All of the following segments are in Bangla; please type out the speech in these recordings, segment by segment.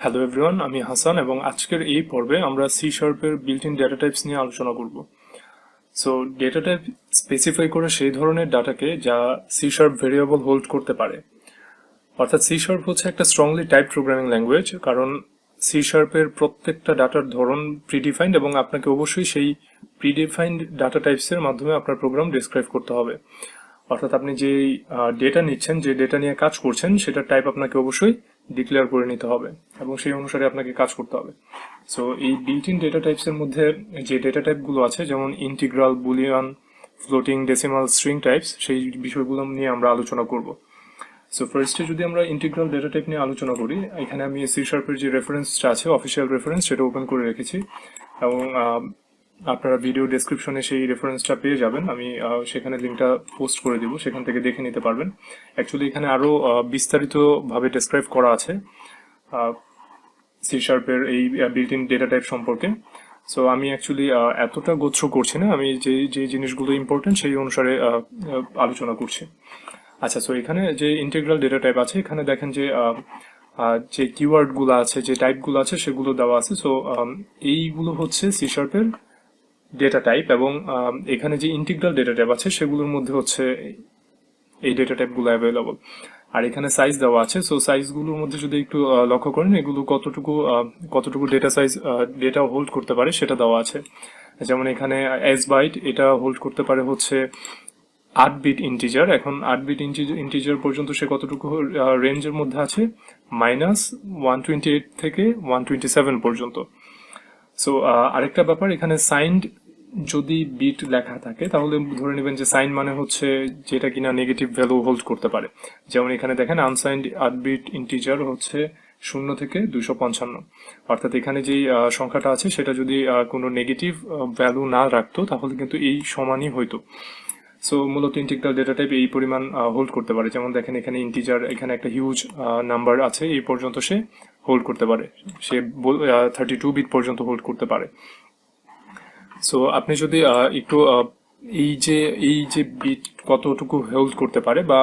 হ্যালো এভরিওয়ান, আমি হাসান এবং আজকের এই পর্বে আমরা সি শার্পের বিল্ট ইন ডেটা টাইপস নিয়ে আলোচনা করব। সো ডেটা টাইপ স্পেসিফাই করে সেই ধরনের ডাটাকে যা সি শার্প ভেরিয়েবল হোল্ড করতে পারে। অর্থাৎ সি শার্প হচ্ছে একটা স্ট্রংলি টাইপ প্রোগ্রামিং ল্যাঙ্গুয়েজ, কারণ সি শার্পের প্রত্যেকটা ডাটার ধরন প্রিডিফাইন্ড এবং আপনাকে অবশ্যই সেই প্রিডিফাইন্ড ডাটা টাইপসের মাধ্যমে আপনার প্রোগ্রাম ডেসক্রাইব করতে হবে। অর্থাৎ আপনি যে ডেটা নিচ্ছেন, যে ডেটা নিয়ে কাজ করছেন, সেটার টাইপ আপনাকে অবশ্যই ডিক্লেয়ার করে নিতে হবে এবং সেই অনুসারে আপনাকে কাজ করতে হবে। সো এই বিল্ট ইন ডেটা টাইপসের মধ্যে যে ডেটা টাইপগুলো আছে, যেমন integral, Boolean, floating, decimal, string types, সেই বিষয়গুলো নিয়ে আমরা আলোচনা করব। সো ফার্স্টে যদি আমরা ইন্টিগ্রাল ডেটা টাইপ নিয়ে আলোচনা করি, এখানে আমি সি শার্পের যে রেফারেন্সটা আছে, অফিসিয়াল রেফারেন্স, সেটা ওপেন করে রেখেছি এবং আপনারা ভিডিও ডেসক্রিপশনে সেই রেফারেন্সটা পেয়ে যাবেন। আমি সেখানে লিঙ্কটা পোস্ট করে দিব, সেখান থেকে দেখে নিতে পারবেন। অ্যাকচুয়ালি এখানে আরও বিস্তারিতভাবে ডেসক্রাইব করা আছে সি শার্পের এই বিল্ট ইন ডেটা টাইপ সম্পর্কে। সো আমি অ্যাকচুয়ালি এতটা গোছ্র করছি না, আমি যে জিনিসগুলো ইম্পর্টেন্ট সেই অনুসারে আলোচনা করছি। আচ্ছা, সো এখানে যে ইন্টিগ্রাল ডেটা টাইপ আছে, এখানে দেখেন যে যে কিওয়ার্ডগুলো আছে, যে টাইপগুলো আছে, সেগুলো দেওয়া আছে। সো এইগুলো হচ্ছে সি শার্পের ডেটা টাইপ এবং এখানে যে ইন্টিগ্রাল ডেটা টাইপ আছে সেগুলোর মধ্যে হচ্ছে এই ডেটা টাইপগুলো অ্যাভেলেবল। আর এখানে সাইজ দেওয়া আছে। সো সাইজগুলোর মধ্যে যদি একটু লক্ষ্য করেন, এগুলো কতটুকু ডেটা সাইজ ডেটা হোল্ড করতে পারে সেটা দেওয়া আছে। যেমন এখানে এস বাইট, এটা হোল্ড করতে পারে হচ্ছে 8 বিট ইন্টিজার। এখন 8 বিট ইন্টিজার পর্যন্ত সে কতটুকু রেঞ্জের মধ্যে আছে, -128 থেকে 127 পর্যন্ত। সো আরেকটা ব্যাপার, এখানে সাইন্ড যদি বিট লেখা থাকে তাহলে ধরে নেবেন যে সাইন মানে হচ্ছে যেটা কিনা নেগেটিভ ভ্যালু হোল্ড করতে পারে। যেমন এখানে দেখেন আনসাইন্ড 8 বিট ইন্টিজার হচ্ছে 0 থেকে 255। অর্থাৎ এখানে যেই সংখ্যাটা আছে সেটা যদি কোনো নেগেটিভ ভ্যালু না রাখতো তাহলে কিন্তু এই সমানই হইতো। সো মূলত ইন্টিগ্রাল ডেটা টাইপ এই পরিমাণ হোল্ড করতে পারে। যেমন দেখেন এখানে ইন্টিজার, এখানে একটা হিউজ নাম্বার আছে, এই পর্যন্ত সে হোল্ড করতে পারে, সে 32 বিট পর্যন্ত হোল্ড করতে পারে। সো আপনি যদি একটু এই যে বিট কতটুকু হোল্ড করতে পারে বা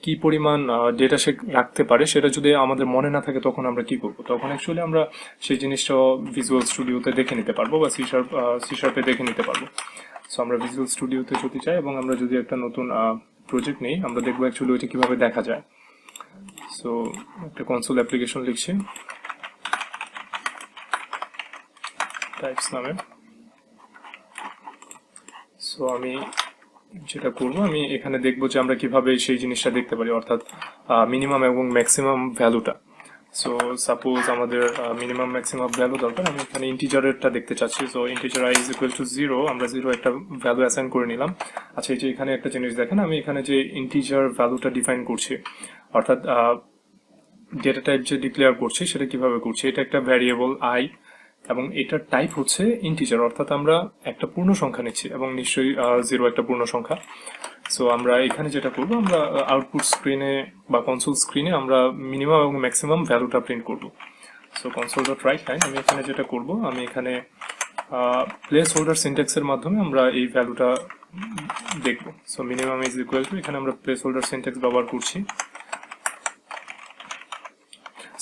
কি পরিমাণ ডেটা সে রাখতে পারে সেটা যদি আমাদের মনে না থাকে, তখন আমরা কি করব? তখন অ্যাকচুয়ালি আমরা সেই জিনিসটা ভিজুয়াল স্টুডিওতে দেখে নিতে পারবো বা সি শার্পে দেখে নিতে পারবো। সো আমরা ভিজুয়াল স্টুডিওতে যদি চাই এবং আমরা যদি একটা নতুন প্রজেক্ট নেই, আমরা দেখবো অ্যাকচুয়ালি ওইটা কিভাবে দেখা যায়। সো একটা কনসোল অ্যাপ্লিকেশন লিখছি টাইপস নামে। সো আমি যেটা করবো, আমি এখানে দেখবো যে আমরা কিভাবে সেই জিনিসটা দেখতে পারি, অর্থাৎ মিনিমাম এবং ম্যাক্সিমাম ভ্যালুটা। সো সাপোজ আমাদের মিনিমাম ম্যাক্সিমাম ভ্যালু দরকার, আমি এখানে ইন্টিজারেরটা দেখতে চাচ্ছি। So integer i is equal to 0, আমরা 0 একটা ভ্যালু অ্যাসাইন করে নিলাম। আচ্ছা, এই যে এখানে একটা জিনিস দেখেন, আমি এখানে যে ইন্টিজার ভ্যালুটা ডিফাইন করছি, অর্থাৎ ডেটা টাইপ যে ডিক্লেয়ার করছি সেটা কিভাবে করছি, এটা একটা ভ্যারিয়েবল i এবং এটার টাইপ হচ্ছে ইন্টিজার, অর্থাৎ আমরা একটা পূর্ণ সংখ্যা নিচ্ছি এবং নিশ্চয়ই 0 একটা পূর্ণ সংখ্যা। সো আমরা এখানে যেটা করবো, আমরা আউটপুট স্ক্রিনে বা কনসোল স্ক্রিনে আমরা মিনিমাম এবং ম্যাক্সিমাম ভ্যালুটা প্রিন্ট করবো। So console dot right line, আমি এখানে যেটা করবো, আমি এখানে প্লেস হোল্ডার সিনট্যাক্সের মাধ্যমে আমরা এই ভ্যালুটা দেখবো। So minimum is equal to, এখানে আমরা প্লেস হোল্ডার সিনট্যাক্স ব্যবহার করছি।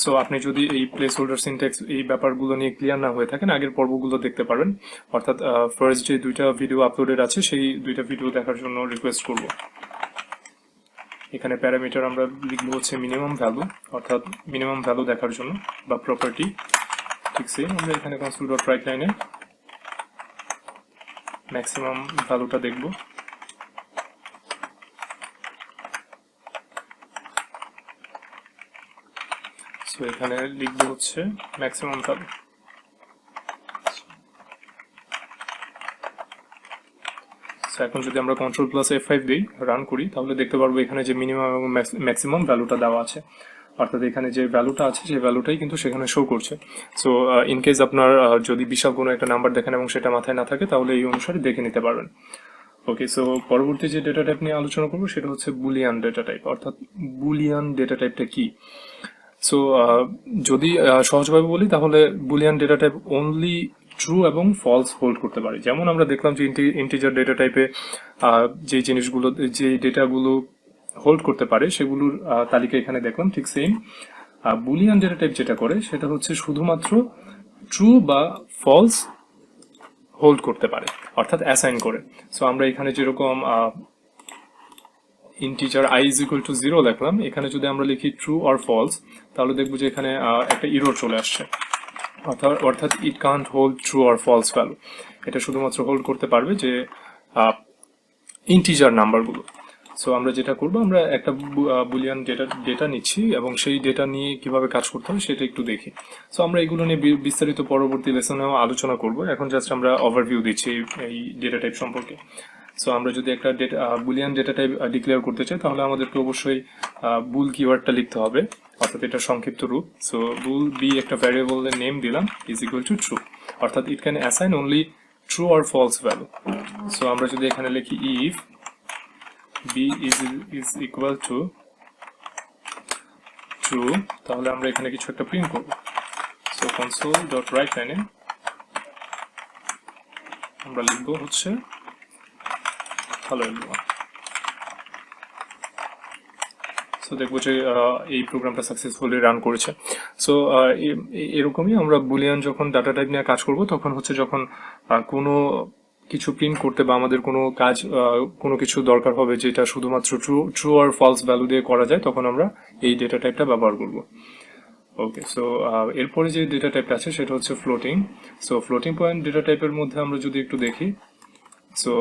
সো আপনি যদি এই প্লেস হোল্ডার সিনট্যাক্স এই ব্যাপারগুলো নিয়ে ক্লিয়ার না হয়ে থাকেন, আগের পর্বগুলো দেখতে পারবেন। অর্থাৎ ফার্স্ট যে 2টা ভিডিও আপলোডেড আছে সেই 2টা ভিডিও দেখার জন্য রিকোয়েস্ট করব। এখানে প্যারামিটার আমরা লিখবো হচ্ছে মিনিমাম ভ্যালু, অর্থাৎ মিনিমাম ভ্যালু দেখার জন্য, বা প্রপার্টি। ঠিক সেম আমরা এখানে কনসোল ডট রাইট লাইনে ম্যাক্সিমাম ভ্যালুটা দেখবো। সো এখানে লিখবো হচ্ছে ম্যাক্সিমাম ভ্যালু। এখন যদি আমরা কন্ট্রোল প্লাস F5 দিই, রান করি, তাহলে দেখতে পারবো এখানে যে মিনিমাম এবং ম্যাক্সিমাম ভ্যালুটা দেওয়া আছে। অর্থাৎ এখানে যে ভ্যালুটা আছে সেই ভ্যালুটাই কিন্তু সেখানে শো করছে। সো ইনকেস আপনার যদি বিশাল কোনো একটা নাম্বার দেখেন এবং সেটা মাথায় না থাকে, তাহলে এই অনুসারে দেখে নিতে পারবেন। ওকে, সো পরবর্তী যে ডেটা টাইপ নিয়ে আলোচনা করবো সেটা হচ্ছে বুলিয়ান ডেটা টাইপ। অর্থাৎ বুলিয়ান ডেটা টাইপটা কি? সো যদি সহজভাবে বলি, তাহলে Boolean data type only true এবং ফলস হোল্ড করতে পারে। যেমন আমরা দেখলাম যে ইন্টিজার ডেটা টাইপে যে জিনিসগুলো, যে ডেটাগুলো হোল্ড করতে পারে সেগুলোর তালিকা এখানে দেখলাম। ঠিক সেম বুলিয়ান ডেটা টাইপ যেটা করে সেটা হচ্ছে শুধুমাত্র ট্রু বা ফলস হোল্ড করতে পারে, অর্থাৎ অ্যাসাইন করে। সো আমরা এখানে যেরকম integer i is equal to 0 লিখলাম, এখানে যদি আমরা লিখি ট্রু অর ফলস তাহলে দেখবো যে এখানে একটা এরর চলে আসছে, অর্থাৎ it can't hold true or false value. এটা শুধুমাত্র হোল্ড করতে পারবে যে ইন্টিজার নাম্বারগুলো। সো আমরা যেটা করবো, আমরা একটা বুলিয়ান ডেটা নিচ্ছি এবং সেই ডেটা নিয়ে কিভাবে কাজ করতে হবে সেটা একটু দেখি। সো আমরা এগুলো নিয়ে বিস্তারিত পরবর্তী লেসনেও আলোচনা করব, এখন জাস্ট আমরা ওভারভিউ দিচ্ছি এই ডেটা টাইপ সম্পর্কে। সো আমরা যদি একটা বুলিয়ান ডেটা টাইপ ডিক্লেয়ার করতে চাই তাহলে আমাদেরকে অবশ্যই বুল কিওয়ার্ডটা লিখতে হবে, অর্থাৎ এটা সংক্ষিপ্ত রূপ। সো বুল বি একটা ভ্যারিয়েবলের নেম দিলাম ইজ ইকুয়াল টু ট্রু, অর্থাৎ it can assign only true or false value. So আমরা যদি এখানে লিখি if b is equal to true, তাহলে আমরা এখানে কিছু একটা প্রিন্ট করব। সো console.writeLine আমরা লিখব হচ্ছে হ্যালো এভরিওয়ান। সো দেখবো যে এই প্রোগ্রামটা সাকসেসফুলি রান করেছে। সো এরকমই আমরা বুলিয়ান যখন ডাটা টাইপ নিয়ে কাজ করব তখন হচ্ছে যখন কোনো কিছু প্রিন্ট করতে বা আমাদের কোনো কাজ কোনো কিছু দরকার হবে যেটা শুধুমাত্র ট্রু আর ফলস ভ্যালু দিয়ে করা যায়, তখন আমরা এই ডেটা টাইপটা ব্যবহার করব। ওকে, সো এরপরে যে ডেটা টাইপটা আছে সেটা হচ্ছে floating. So floating point data টাইপের মধ্যে আমরা যদি একটু দেখি, সো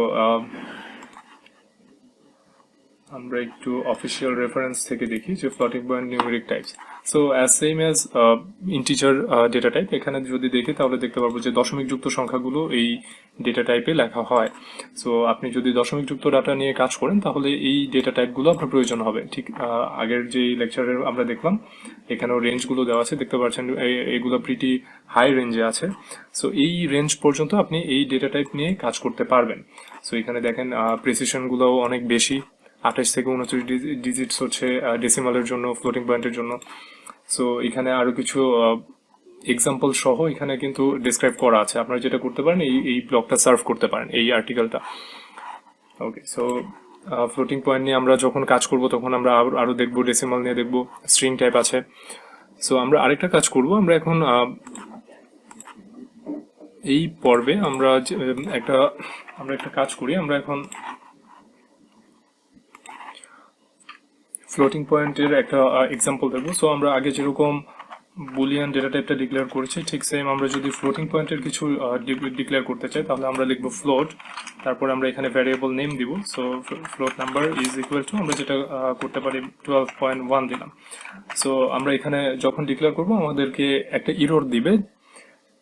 আমরা একটু অফিসিয়াল রেফারেন্স থেকে দেখি যে floating point numeric types. So same as integer data type, এখানে যদি দেখি তাহলে দেখতে পারবো যে দশমিক যুক্ত সংখ্যাগুলো এই ডেটা টাইপে লেখা হয়। সো আপনি যদি দশমিক যুক্ত ডাটা নিয়ে কাজ করেন তাহলে এই ডেটা টাইপগুলো আপনার প্রয়োজন হবে। ঠিক আগের যে লেকচারে আমরা দেখলাম এখানেও রেঞ্জগুলো দেওয়া আছে, দেখতে পাচ্ছেন এগুলো প্রিটি হাই রেঞ্জে আছে। সো এই রেঞ্জ পর্যন্ত আপনি এই ডেটা টাইপ নিয়ে কাজ করতে পারবেন। সো এখানে দেখেন প্রিসিশনগুলোও অনেক বেশি, 28 থেকে 29 ডিজিটস হচ্ছে ডেসিমালের জন্য, ফ্লোটিং পয়েন্টের জন্য। সো এখানে আরো কিছু এক্সাম্পল সহ এখানে কিন্তু ডিসক্রাইব করা আছে। আপনারা যেটা করতে পারেন এই ব্লকটা সার্ভ করতে পারেন, এই আর্টিকেলটা। ওকে, সো ফ্লোটিং পয়েন্ট নিয়ে আমরা যখন কাজ করব তখন আমরা আরো দেখবো, ডেসিমাল নিয়ে দেখবো, স্ট্রিং টাইপ আছে। সো আমরা আরেকটা কাজ করব, আমরা এখন এই পর্বে আমরা একটা কাজ করি। আমরা এখন ফ্লোটিং পয়েন্টের একটা এক্সাম্পল দেখবো। সো আমরা আগে যেরকম বুলিয়ান ডেটা টাইপটা ডিক্লেয়ার করেছি ঠিক সেম আমরা যদি ফ্লোটিং পয়েন্টের কিছু ডিক্লেয়ার করতে চাই তাহলে আমরা লিখবো ফ্লোট, তারপর আমরা এখানে ভ্যারিয়েবল নেম দিব। So float number is equal to আমরা যেটা করতে পারি 12.1 দিলাম। সো আমরা এখানে যখন ডিক্লেয়ার করবো আমাদেরকে একটা এরর দিবে।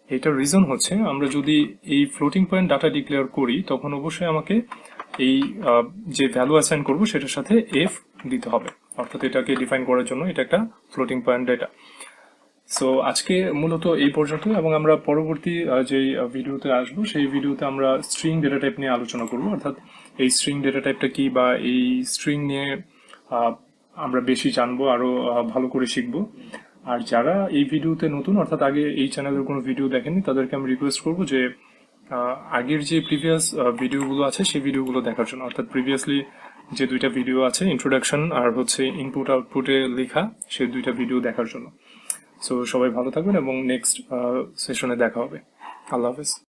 এটার রিজন হচ্ছে আমরা যদি এই ফ্লোটিং পয়েন্ট ডাটা ডিক্লেয়ার করি তখন অবশ্যই আমাকে এই যে ভ্যালু অ্যাসাইন করবো সেটার সাথে এফ দিতে হবে, অর্থাৎ এটাকে ডিফাইন করার জন্য এটা একটা ফ্লোটিং পয়েন্ট ডেটা। সো আজকে মূলত এই পর্যন্ত, এবং আমরা পরবর্তী যে ভিডিওতে আসবো সেই ভিডিওতে আমরা স্ট্রিং ডেটা টাইপ নিয়ে আলোচনা করব, অর্থাৎ এই স্ট্রিং ডেটা টাইপটা কি বা এই স্ট্রিং নিয়ে আমরা বেশি জানবো, আরো ভালো করে শিখবো। আর যারা এই ভিডিওতে নতুন, অর্থাৎ আগে এই চ্যানেলের কোনো ভিডিও দেখেনি, তাদেরকে আমি রিকোয়েস্ট করবো যে আগের যে প্রিভিয়াস ভিডিওগুলো আছে সেই ভিডিওগুলো দেখার জন্য, অর্থাৎ প্রিভিয়াসলি যে দুইটা ভিডিও আছে, ইন্ট্রোডাকশন আর হচ্ছে ইনপুট আউটপুটে লেখা, সেই দুইটা ভিডিও দেখার জন্য। সো সবাই ভালো থাকবেন এবং নেক্সট সেশনে দেখা হবে। আল্লাহ হাফেজ।